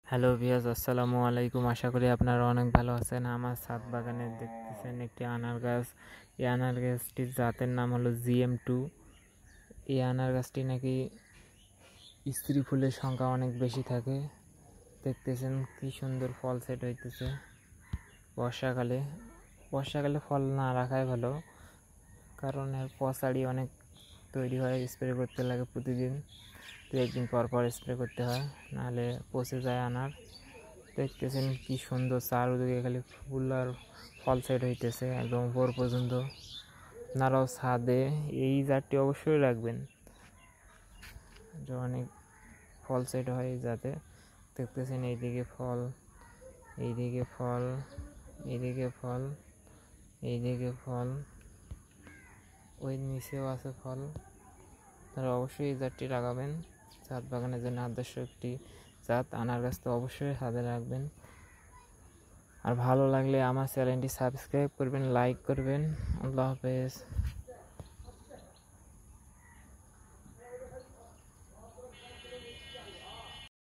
Hello viewers, আসসালামু আলাইকুম। আশা করি আপনারা অনেক ভালো আছেন। আমার ছাদ বাগানে দেখতেছেন একটি আনার গাছ। এই আনার গাছটির জাতের নাম হলো GM2। এই আনার গাছটি নাকি স্ত্রী ফুলের সংখ্যা অনেক বেশি থাকে। দেখতেছেন কি সুন্দর ফল সেট হইতেছে বর্ষাকালে। বর্ষাকালে ফল না রাখাই ভালো, কারণ এর পচাড়ি অনেক তৈরি হয়। স্প্রে করতে লাগে প্রতিদিন, 2-1 দিন পর পর স্প্রে করতে হয়, নাহলে পচে যায় আনার। দেখতেছেন কি সুন্দর চারদিকে খালি ফুল আর ফল সেট হইতেছে একদম উপর পর্যন্ত। আপনারাও ছাদে এই জাতটি অবশ্যই রাখবেন, অনেক ফল সেট হয় এই জাতে। দেখতেছেন এইদিকে ফল, এইদিকে ফল, এইদিকে ফল, এইদিকে ফল, ওই নিচেও আছে ফল। তারা অবশ্যই এই জাতটি লাগাবেন। ছাদ বাগানের জন্য আদর্শ একটি জাত আনার গাছ, তো অবশ্যই ছাদে রাখবেন। আর ভালো লাগলে আমার চ্যানেলটি সাবস্ক্রাইব করবেন, লাইক করবেন। আল্লাহ হাফেজ।